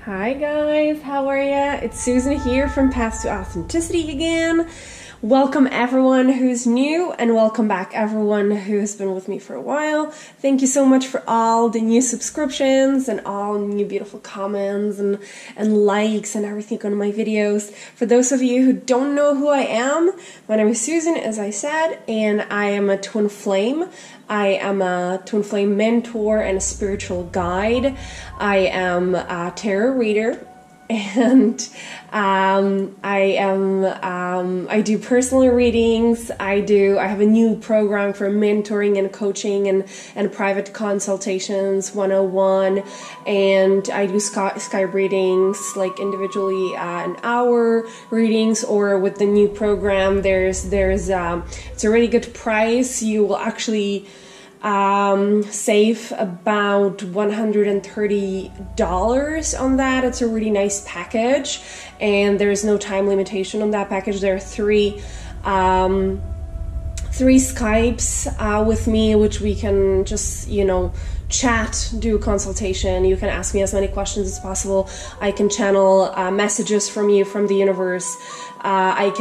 Hi guys, how are ya? It's Susan here from Path to Authenticity again. Welcome everyone who's new and welcome back everyone who has been with me for a while. Thank you so much for all the new subscriptions and all new beautiful comments and likes and everything on my videos. For those of you who don't know who I am, my name is Susan, as I said, and I am a twin flame. I am a twin flame mentor and a spiritual guide. I am a tarot reader, and I do personal readings. I have a new program for mentoring and coaching and private consultations 101, and I do Skype readings, like individually an hour readings, or with the new program there's it's a really good price. You will actually save about $130 on that. It's a really nice package, and there's no time limitation on that package. There are three Skypes with me, which we can just, chat, do a consultation. You can ask me as many questions as possible. I can channel messages from you, from the universe. I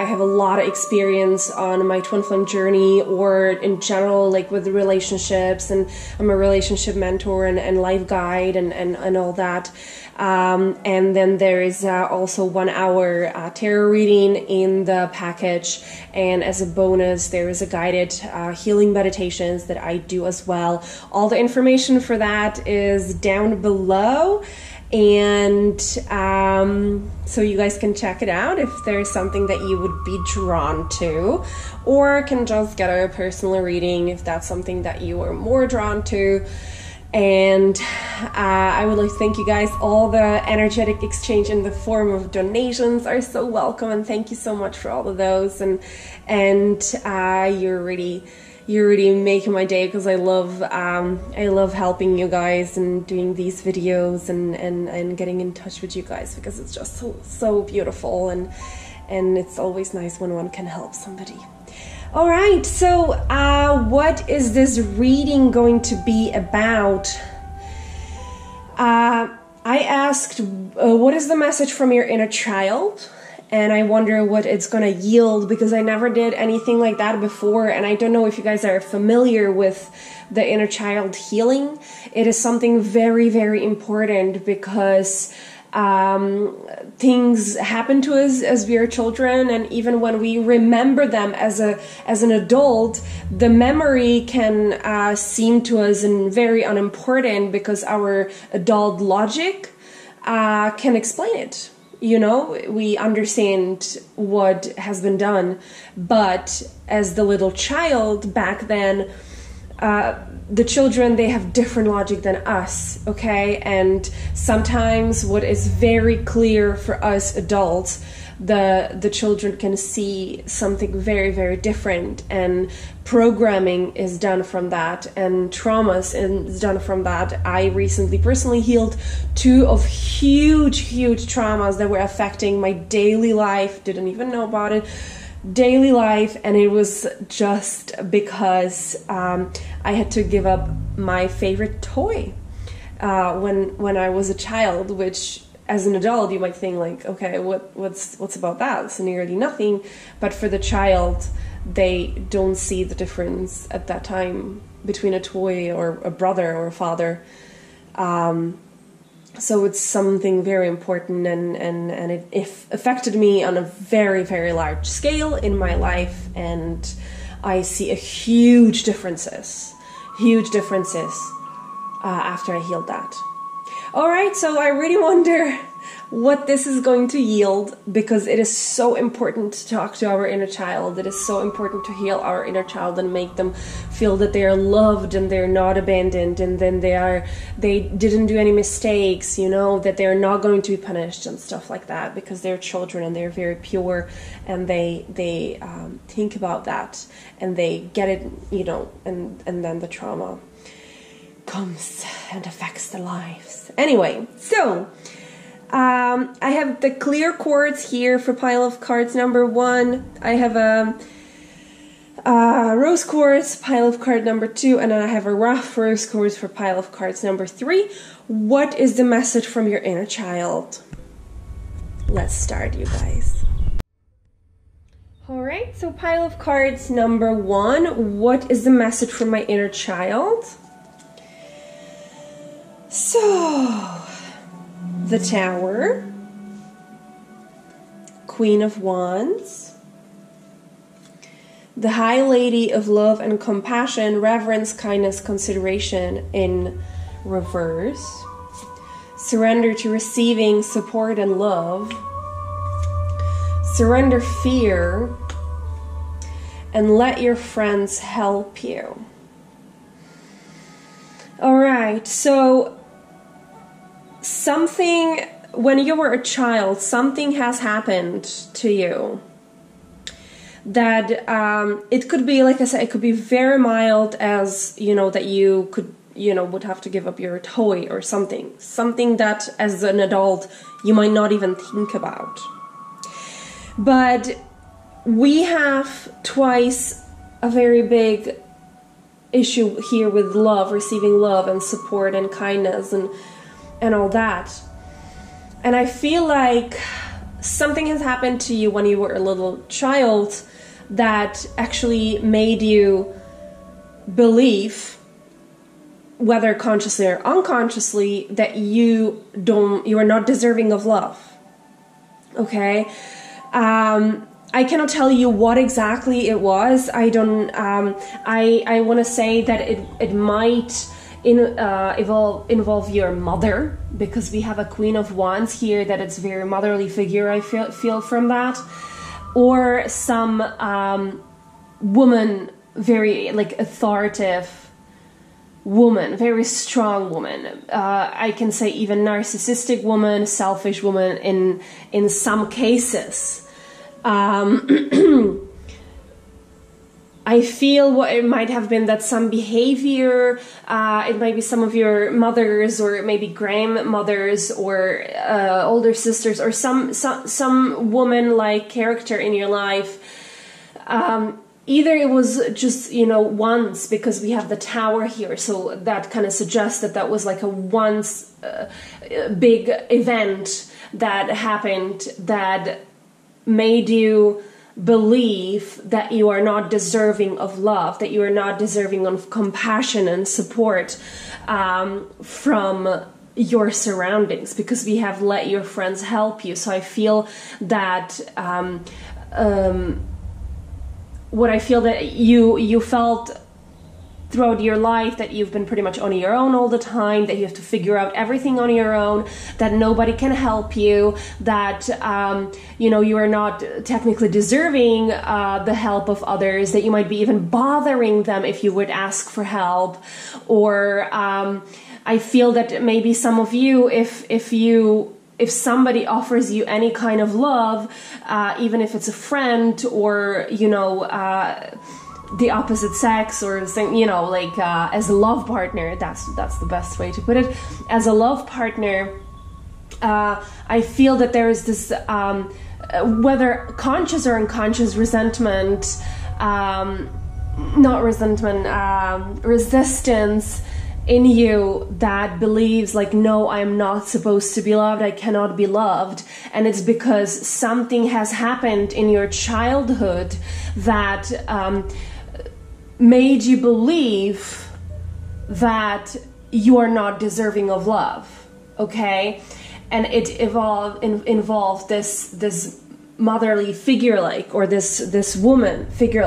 have a lot of experience on my twin flame journey, or in general, like with relationships, and I'm a relationship mentor and life guide and all that. And then there is also 1 hour tarot reading in the package, and as a bonus there is a guided healing meditations that I do as well. All the information for that is down below, and so you guys can check it out if there's something that you would be drawn to, or can just get a personal reading if that's something that you are more drawn to. And I would like to thank you guys. All the energetic exchange in the form of donations are so welcome, and thank you so much for all of those. And you're really making my day, because I love helping you guys and doing these videos and getting in touch with you guys, because it's just so beautiful, and it's always nice when one can help somebody. All right, so what is this reading going to be about? I asked, what is the message from your inner child? And I wonder what it's going to yield, because I never did anything like that before, and I don't know if you guys are familiar with the inner child healing. It is something very, very important, because things happen to us as we are children, and even when we remember them as an adult, the memory can seem to us very unimportant, because our adult logic can explain it. We understand what has been done, but as the little child back then, the children, they have different logic than us, okay? And sometimes what is very clear for us adults, the children can see something very, very different, and programming is done from that, and traumas is done from that. I recently personally healed 2 of huge traumas that were affecting my daily life, didn't even know about it, daily life, and it was just because I had to give up my favorite toy when I was a child, which as an adult you might think like, okay, what's about that? It's nearly nothing, but for the child, they don't see the difference at that time between a toy or a brother or a father. So it's something very important, and it affected me on a very, very large scale in my life, and I see huge differences after I healed that. All right, so I really wonder what this is going to yield, because it is so important to talk to our inner child. It is so important to heal our inner child and make them feel that they are loved and they're not abandoned, and then they didn't do any mistakes, that they're not going to be punished and stuff like that, because they're children and they're very pure, and they think about that and they get it, and then the trauma comes and affects their lives. Anyway, so I have the clear quartz here for pile of cards number 1. I have a rose quartz, pile of card number 2, and then I have a rough rose quartz for pile of cards number 3. What is the message from your inner child? Let's start, you guys. Alright, so pile of cards number 1. What is the message from my inner child? So, the Tower, Queen of Wands, the High Lady of Love and Compassion, Reverence, Kindness, Consideration in reverse, surrender to receiving support and love, surrender fear, and let your friends help you. Alright, so when you were a child, something has happened to you that it could be, like I said, it could be very mild, as that you could would have to give up your toy or something that as an adult you might not even think about. But we have twice a very big issue here with love, receiving love and support and kindness and all that. And I feel like something has happened to you when you were a little child that actually made you believe, whether consciously or unconsciously, that you are not deserving of love. Okay? I cannot tell you what exactly it was. I want to say that it might involve your mother, because we have a Queen of Wands here, that it's very motherly figure, I feel from that. Or some woman, very authoritative woman, very strong woman. I can say even narcissistic woman, selfish woman in some cases. I feel what it might have been that some behavior, it might be some of your mothers or maybe grandmothers or older sisters or some woman-like character in your life. Either it was just, once, because we have the Tower here, so that kind of suggests that was like a once big event that happened that made you believe that you are not deserving of love, that you are not deserving of compassion and support from your surroundings, because we have let your friends help you. So I feel that what I feel that you felt throughout your life, that you've been pretty much on your own all the time, that you have to figure out everything on your own, that nobody can help you, that you are not technically deserving the help of others, that you might be even bothering them if you would ask for help. Or I feel that maybe some of you, if somebody offers you any kind of love, even if it's a friend or the opposite sex, or as a love partner, that's the best way to put it. As a love partner, I feel that there is this whether conscious or unconscious resistance in you that believes no, I am not supposed to be loved, I cannot be loved. And it's because something has happened in your childhood that made you believe that you are not deserving of love. Okay? And it involved this motherly figure or this woman figure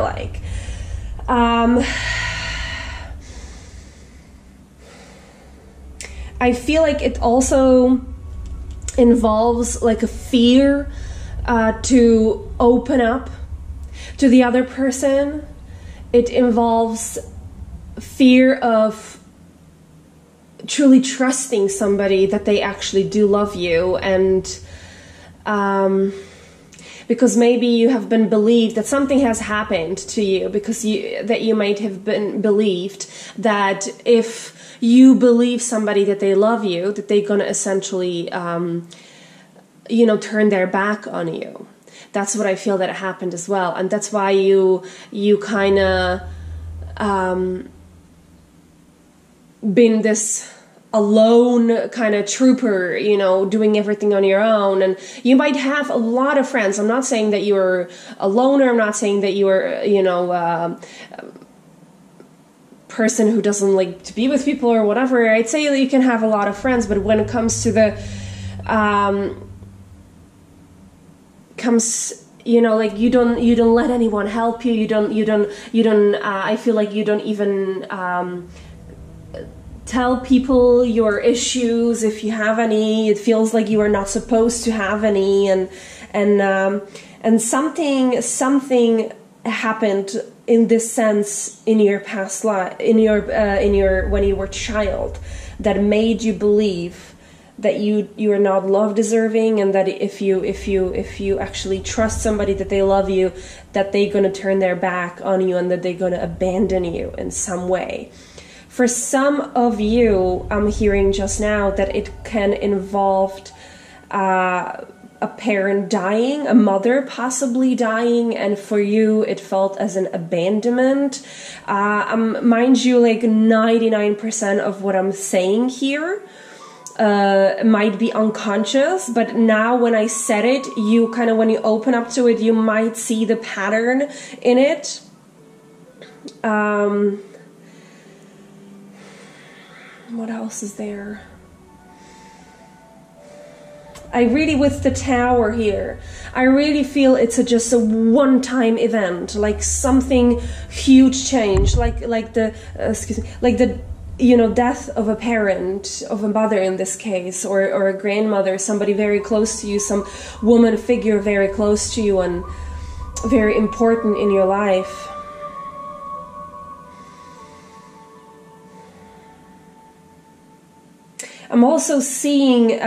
I feel like it also involves a fear to open up to the other person. It involves fear of truly trusting somebody that they actually do love you, and because maybe you have been believed that something has happened to you, because you might have been believed that if you believe somebody that they love you, that they're gonna essentially turn their back on you. that's what I feel that happened as well. And that's why you kind of been this alone kind of trooper, you know, doing everything on your own. And you might have a lot of friends. I'm not saying that you're a loner. I'm not saying that you're, you know, person who doesn't like to be with people or whatever. I'd say that you can have a lot of friends, but when it comes to the you know, like you don't let anyone help you. You don't I feel like you don't even tell people your issues if you have any. It feels like you are not supposed to have any, and something happened in this sense in your past life, in your when you were a child, that made you believe that you are not love deserving, and that if you actually trust somebody, that they love you, that they're going to turn their back on you and that they're going to abandon you in some way. For some of you, I'm hearing just now that it can involve a parent dying, a mother possibly dying, and for you it felt as an abandonment. Mind you, like 99% of what I'm saying here might be unconscious, but now when I said it, you kind of, when you open up to it, you might see the pattern in it. What else is there? I really, with the tower here, I really feel it's just a one-time event, like something huge change, like the you know, death of a parent, of a mother in this case, or a grandmother, somebody very close to you, some woman figure very close to you and very important in your life. I'm also seeing,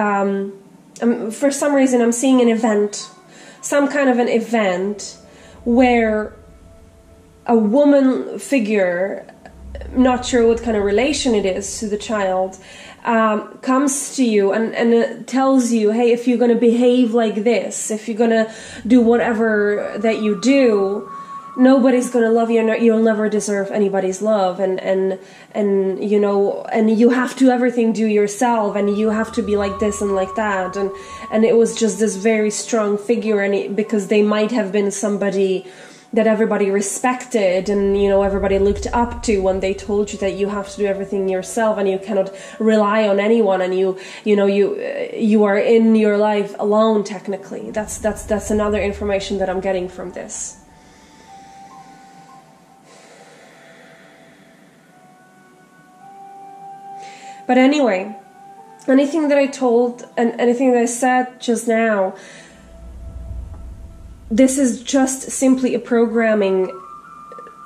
for some reason, I'm seeing an event, some kind of an event where a woman figure, not sure what kind of relation it is to the child, comes to you and tells you, hey, if you're going to behave like this, if you're going to do whatever that you do, nobody's going to love you, and you'll never deserve anybody's love, and you know, and you have to everything do yourself, and you have to be like this and like that, and it was just this very strong figure, and because they might have been somebody that everybody respected, and you know, everybody looked up to, when they told you that you have to do everything yourself and you cannot rely on anyone, and you know, you are in your life alone technically. That's another information that I'm getting from this. But anyway, anything that I told and anything that I said just now, this is just simply a programming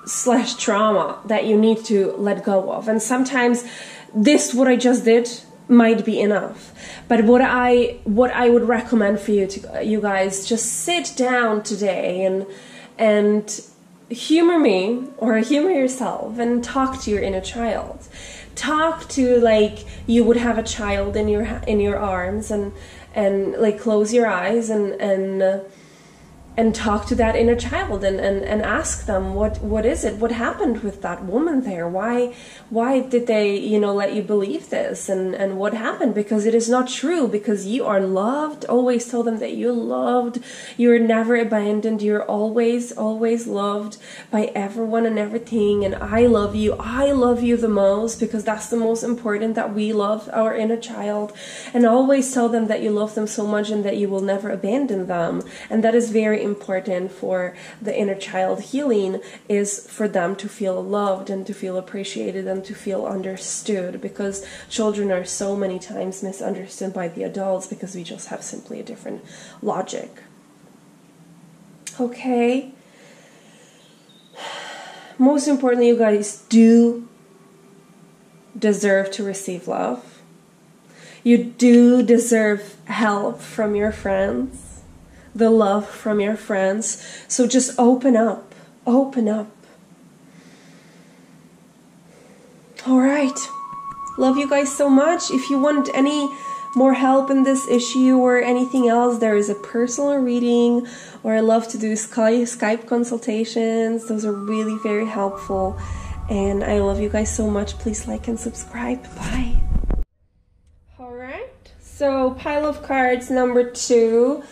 / trauma that you need to let go of. And sometimes what I just did might be enough. But what I would recommend for you guys, just sit down today and humor me, or humor yourself, and talk to your inner child. Talk to, like you would have a child in your arms, and like close your eyes and talk to that inner child, and ask them, what is it? What happened with that woman there? Why did they, you know, let you believe this? And what happened? Because it is not true, because you are loved. Always tell them that you're loved. You're never abandoned. You're always loved by everyone and everything. And I love you. I love you the most, because that's the most important, that we love our inner child. And always tell them that you love them so much and that you will never abandon them. And that is very important for the inner child healing, is for them to feel loved and to feel appreciated and to feel understood, because children are so many times misunderstood by the adults, because we just have simply a different logic. Okay? Most importantly, you guys do deserve to receive love. You do deserve help from your friends, the love from your friends. So just open up. Open up. All right. Love you guys so much. If you want any more help in this issue or anything else, there is a personal reading, or I love to do Skype consultations. Those are really very helpful. And I love you guys so much. Please like and subscribe. Bye. Alright, so pile of cards number 2.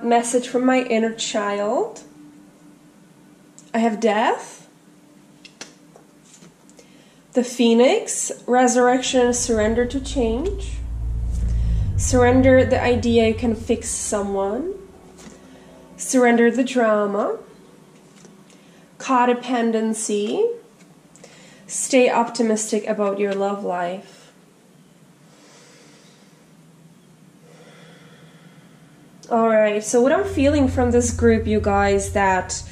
Message from my inner child. I have death. The Phoenix, resurrection, surrender to change. Surrender the idea you can fix someone. Surrender the drama. Codependency. Stay optimistic about your love life. Alright, so what I'm feeling from this group, you guys, that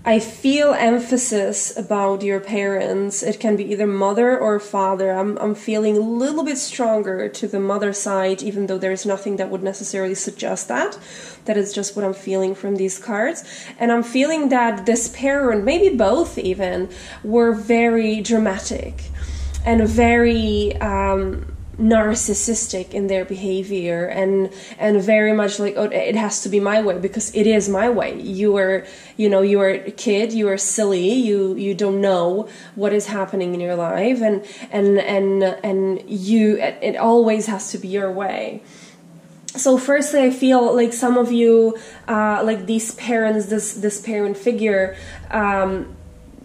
I feel emphasis about your parents. It can be either mother or father. I'm feeling a little bit stronger to the mother side, even though there's nothing that would necessarily suggest that. That is just what I'm feeling from these cards. And I'm feeling that this parent, maybe both even, were very dramatic and very narcissistic in their behavior, and very much like, oh, it has to be my way because it is my way. You are a kid, you are silly, you don't know what is happening in your life, and it always has to be your way. So firstly, I feel like some of you, like these parents, this parent figure,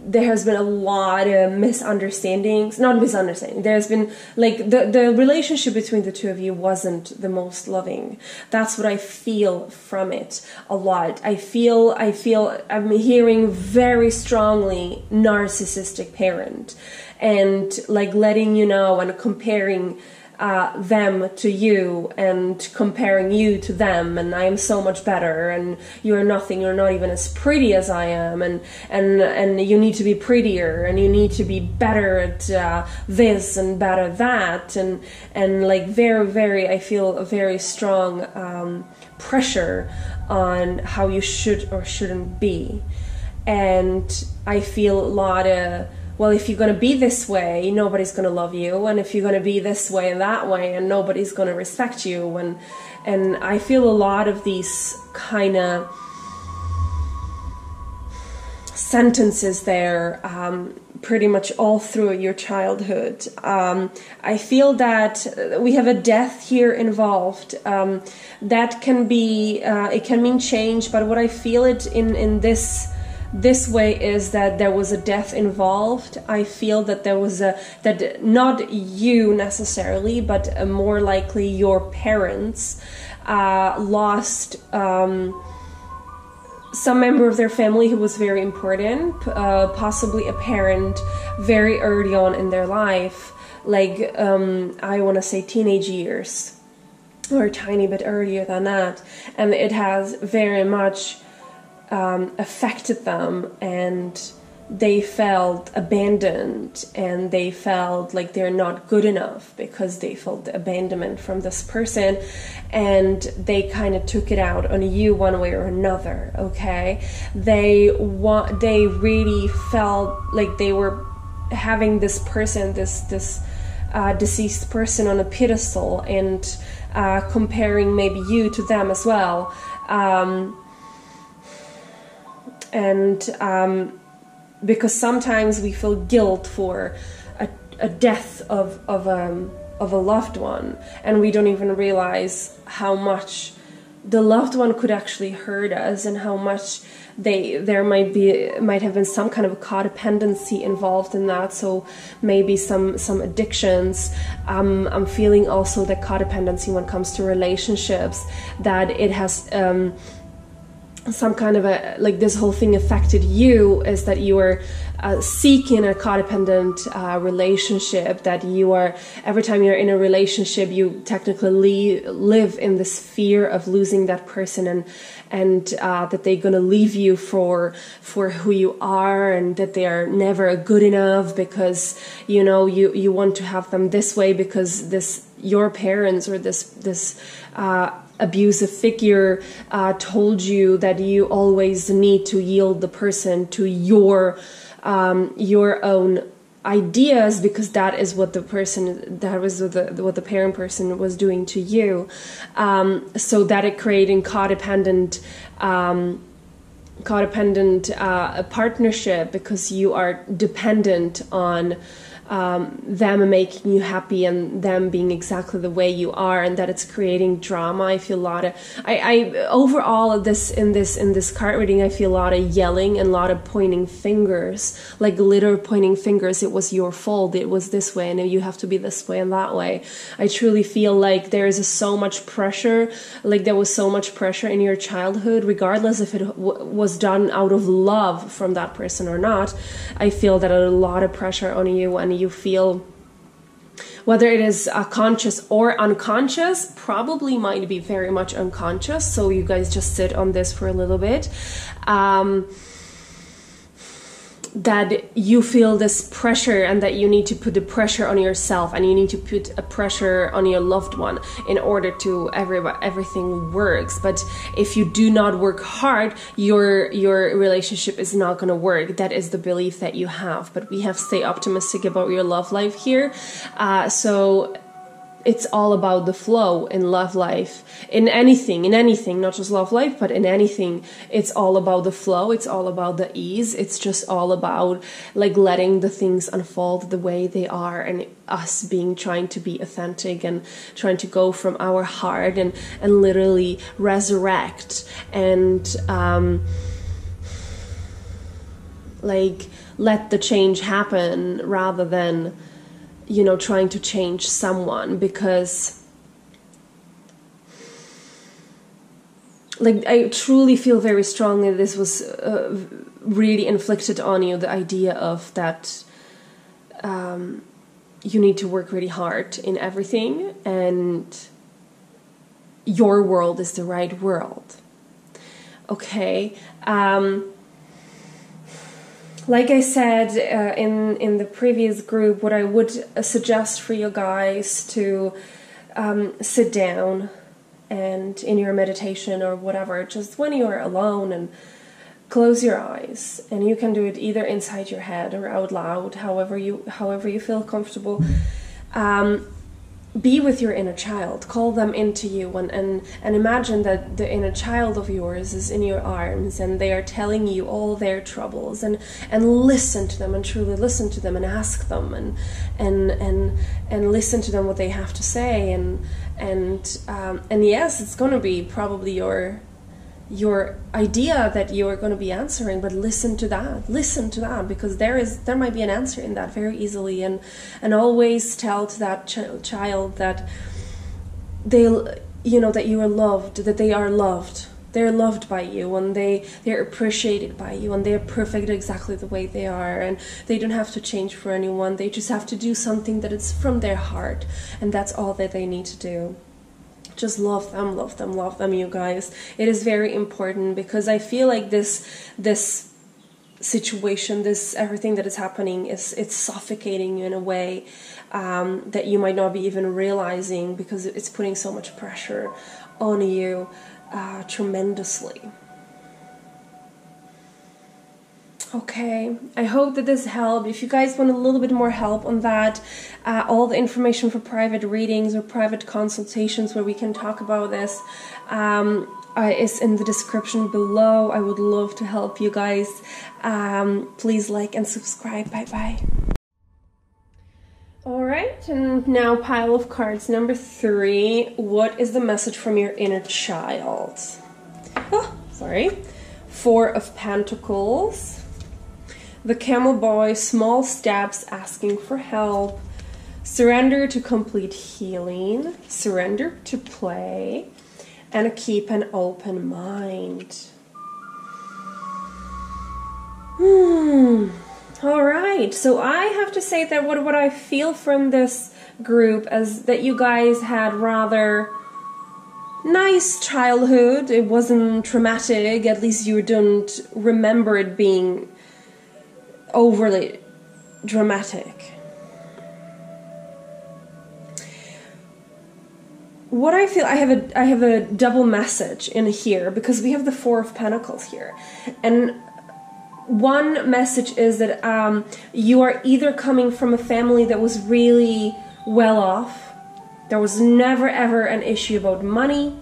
there has been a lot of misunderstandings, not misunderstanding. There's been like the relationship between the two of you wasn't the most loving. That's what I feel from it a lot. I feel I'm hearing very strongly narcissistic parent, and like letting you know and comparing them to you and comparing you to them, and I am so much better, and you are nothing, you're not even as pretty as I am, and you need to be prettier, and you need to be better at this and better at that, and like very I feel a very strong pressure on how you should or shouldn't be. And I feel a lot of, well, if you're going to be this way, nobody's going to love you. And if you're going to be this way and that way, and nobody's going to respect you. And I feel a lot of these kind of sentences there, pretty much all through your childhood. I feel that we have a death here involved. That can be, it can mean change, but what I feel it in this way is that there was a death involved. I feel that there was that not you necessarily, but more likely your parents lost some member of their family who was very important, possibly a parent very early on in their life, like I want to say teenage years, or a tiny bit earlier than that, and it has very much affected them, and they felt abandoned, and they felt like they're not good enough because they felt the abandonment from this person, and they kind of took it out on you one way or another. Okay, they really felt like they were having this person, this deceased person on a pedestal, and comparing maybe you to them as well. Because sometimes we feel guilt for a death of a loved one, and we don't even realize how much the loved one could actually hurt us, and how much there might have been some kind of a codependency involved in that. So maybe some addictions. I'm feeling also that codependency when it comes to relationships, that it has some kind of a, like this whole thing affected you, is that you are seeking a codependent relationship, that you are, every time you're in a relationship, you technically live in this fear of losing that person, and that they're gonna leave you for who you are, and that they are never good enough because you want to have them this way because your parents or this abusive figure told you that you always need to yield the person to your own ideas, because that is what the person, that was what the parent person was doing to you. So that it creating codependent partnership, because you are dependent on them making you happy and them being exactly the way you are, and that it's creating drama. I feel a lot of, I overall this in this card reading, I feel a lot of yelling and a lot of pointing fingers, like glitter pointing fingers. It was your fault. It was this way, and you have to be this way and that way. I truly feel like there is so much pressure, like there was so much pressure in your childhood, regardless if it was done out of love from that person or not. I feel that a lot of pressure on you, and you feel, whether it is conscious or unconscious, probably might be very much unconscious. So you guys just sit on this for a little bit. That you feel this pressure, and that you need to put the pressure on yourself, and you need to put a pressure on your loved one in order to everything works. But if you do not work hard, your relationship is not going to work. That is the belief that you have. But we have to stay optimistic about your love life here. So it's all about the flow in love life, in anything, not just love life, but in anything. It's all about the flow. It's all about the ease. It's just all about like letting the things unfold the way they are, and us trying to be authentic and trying to go from our heart and literally resurrect and like let the change happen, rather than trying to change someone. Because like I truly feel very strongly this was really inflicted on you, the idea of that you need to work really hard in everything, and your world is the right world. Okay. Like I said in the previous group, what I would suggest for you guys to sit down and in your meditation or whatever, just when you're alone, and close your eyes. And you can do it either inside your head or out loud, however you feel comfortable. Be with your inner child, call them into you, and imagine that the inner child of yours is in your arms, and they are telling you all their troubles, and listen to them, and truly listen to them, and ask them, and listen to them what they have to say, and yes, it's going to be probably your idea that you are going to be answering, but listen to that, because there might be an answer in that very easily, and always tell to that child that that you are loved, that they are loved. They're loved by you, and they're appreciated by you, and they're perfect exactly the way they are, and they don't have to change for anyone. They just have to do something that is from their heart, and that's all that they need to do. Just love them, you guys. It is very important, because I feel like this situation, everything that is happening, it's suffocating you in a way that you might not be even realizing, because it's putting so much pressure on you tremendously. Okay, I hope that this helped. If you guys want a little bit more help on that, all the information for private readings or private consultations where we can talk about this is in the description below. I would love to help you guys. Please like and subscribe. Bye-bye. Alright, and now pile of cards number 3. What is the message from your inner child? Oh, sorry. 4 of Pentacles. The Camel Boy, small steps, asking for help. Surrender to complete healing. Surrender to play. And keep an open mind. Alright, so I have to say that what I feel from this group is that you guys had rather nice childhood. It wasn't traumatic, at least you don't remember it being overly dramatic. What I feel, I have a double message in here, because we have the 4 of Pentacles here, and one message is that you are either coming from a family that was really well off. There was never ever an issue about money.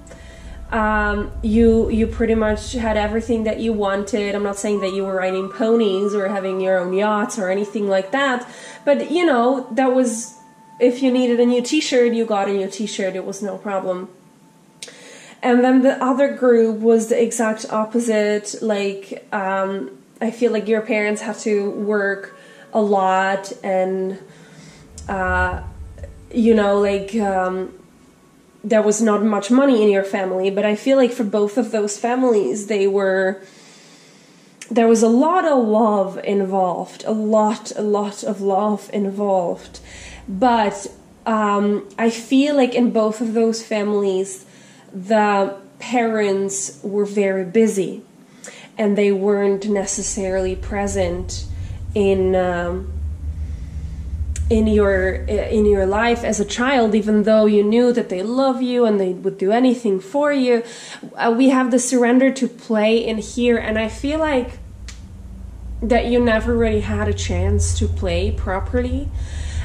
You pretty much had everything that you wanted. I'm not saying that you were riding ponies or having your own yachts or anything like that, but you know, that was, if you needed a new t-shirt, you got a new t-shirt. It was no problem. And then the other group was the exact opposite. Like, I feel like your parents have to work a lot, and you know, like, there was not much money in your family, but I feel like for both of those families, there was a lot of love involved, a lot of love involved. But I feel like in both of those families, the parents were very busy, and they weren't necessarily present in your life as a child, even though you knew that they love you and they would do anything for you. We have the surrender to play in here, and I feel like that you never really had a chance to play properly,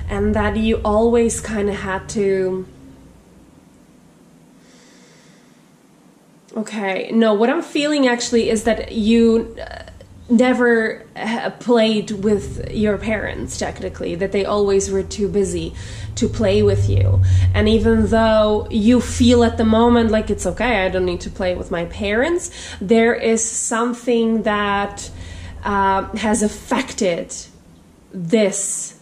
and that you always kind of had to... Okay, no, what I'm feeling actually is that you never played with your parents, technically, that they always were too busy to play with you. And even though you feel at the moment like it's okay, I don't need to play with my parents, there is something that has affected this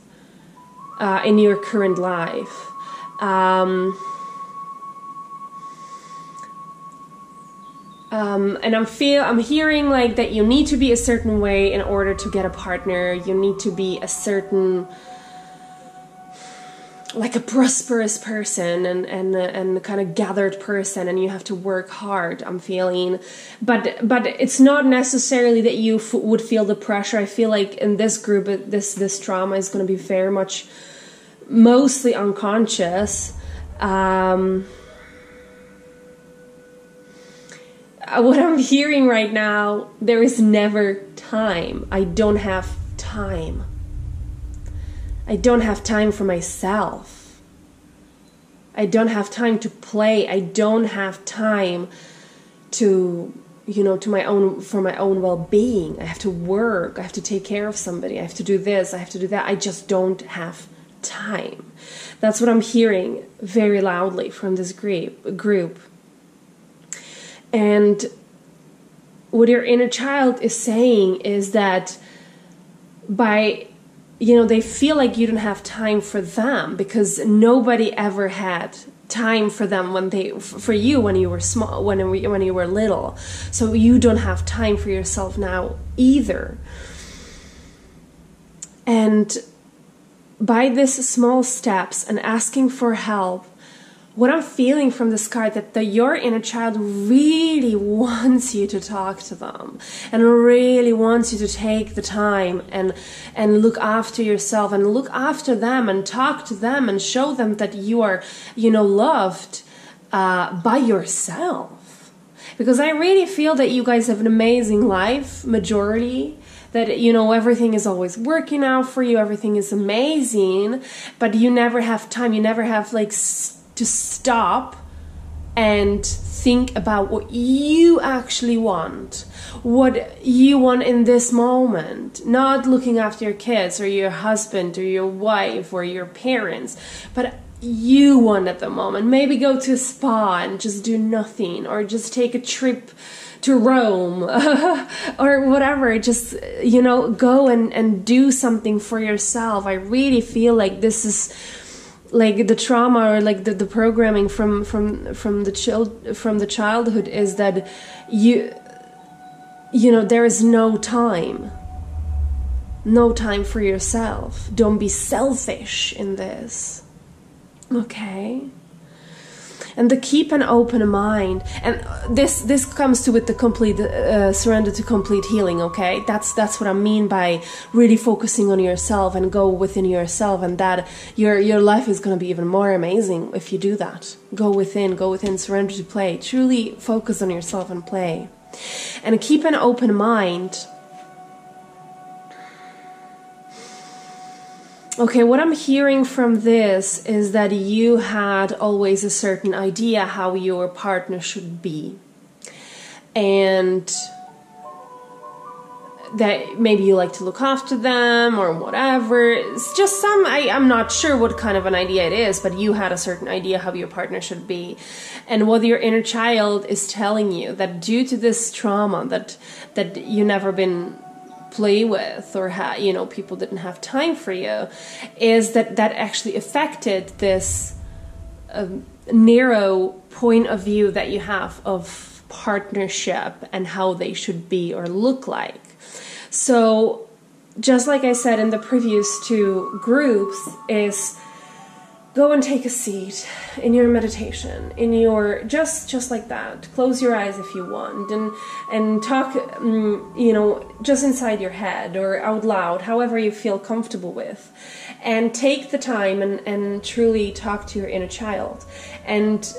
in your current life. And I'm hearing like that you need to be a certain way in order to get a partner. You need to be a certain, like a prosperous person and kind of gathered person, and you have to work hard, I'm feeling. But it's not necessarily that you would feel the pressure. I feel like in this group, this trauma is going to be very much, mostly unconscious. What I'm hearing right now, there is never time. I don't have time. I don't have time for myself. I don't have time to play. I don't have time to, you know, for my own well-being. I have to work. I have to take care of somebody. I have to do this. I have to do that. I just don't have time. That's what I'm hearing very loudly from this group. And what your inner child is saying is that they feel like you don't have time for them because nobody ever had time for them for you when you were small, when you were little. So you don't have time for yourself now either. And by these small steps and asking for help, what I'm feeling from this card, that your inner child really wants you to talk to them and really wants you to take the time and look after yourself and look after them and talk to them and show them that you are, loved by yourself. Because I really feel that you guys have an amazing life, majority, that, everything is always working out for you, everything is amazing, but you never have time, you never have to stop and think about what you actually want, what you want in this moment, not looking after your kids or your husband or your wife or your parents, but you want at the moment. Maybe go to a spa and just do nothing, or just take a trip to Rome or whatever. Just, go and do something for yourself. I really feel like this is like the trauma, or like the programming from the childhood is that there is no time for yourself. Don't be selfish in this, okay? And to keep an open mind, and this comes to with the complete surrender to complete healing, okay? That's what I mean by really focusing on yourself and go within yourself, and that your life is going to be even more amazing if you do that. Go within, surrender to play. Truly focus on yourself and play. And keep an open mind Okay, what I'm hearing from this is that you had always a certain idea how your partner should be. And that maybe you like to look after them or whatever. It's just I'm not sure what kind of an idea it is, but you had a certain idea how your partner should be. And what your inner child is telling you, that due to this trauma that you never been play with, or people didn't have time for you, is that actually affected this narrow point of view that you have of partnership and how they should be or look like. So just like I said in the previous two groups, is go and take a seat in your meditation, in your just like that. Close your eyes if you want, and talk, just inside your head or out loud, however you feel comfortable with, and take the time and truly talk to your inner child, and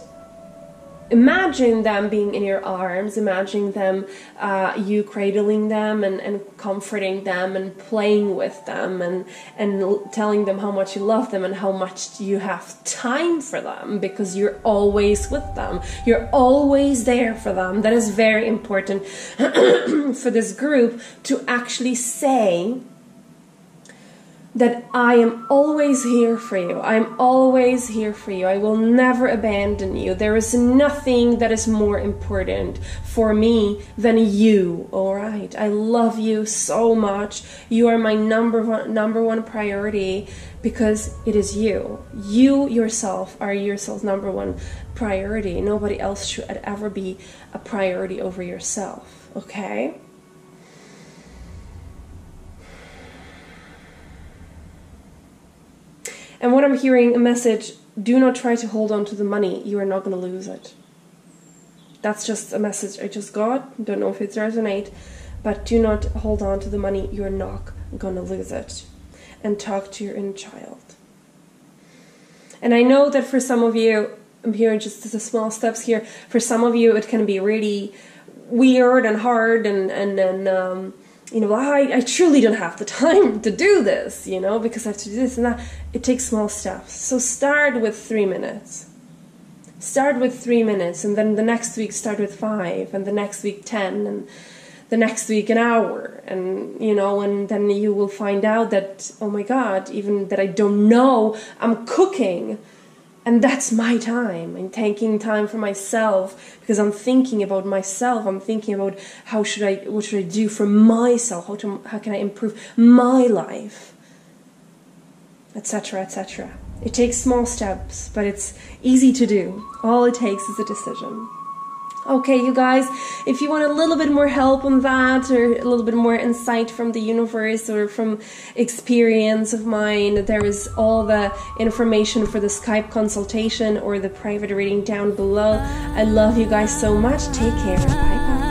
imagine them being in your arms, imagine them, you cradling them and comforting them and playing with them and telling them how much you love them and how much you have time for them, because you're always with them. You're always there for them. That is very important for this group to actually say that I am always here for you. I'm always here for you. I will never abandon you. There is nothing that is more important for me than you. All right. I love you so much. You are my number one priority, because it is you. You yourself are yourself's number one priority. Nobody else should ever be a priority over yourself. Okay? And what I'm hearing, a message, do not try to hold on to the money. You are not going to lose it. That's just a message I just got. Don't know if it resonates, but do not hold on to the money. You're not going to lose it. And talk to your inner child. And I know that for some of you, I'm hearing just the small steps here. For some of you, it can be really weird and hard and I truly don't have the time to do this, because I have to do this and that. It takes small steps. So start with 3 minutes. Start with 3 minutes, and then the next week start with 5, and the next week 10, and the next week an hour. And, and then you will find out that, oh my God, even that I don't know, I'm cooking. And that's my time. I'm taking time for myself because I'm thinking about myself. I'm thinking about what should I do for myself? How can I improve my life? Etc., etc. It takes small steps, but it's easy to do. All it takes is a decision. Okay, you guys, if you want a little bit more help on that, or a little bit more insight from the universe or from experience of mine, there is all the information for the Skype consultation or the private reading down below. I love you guys so much. Take care. Bye bye.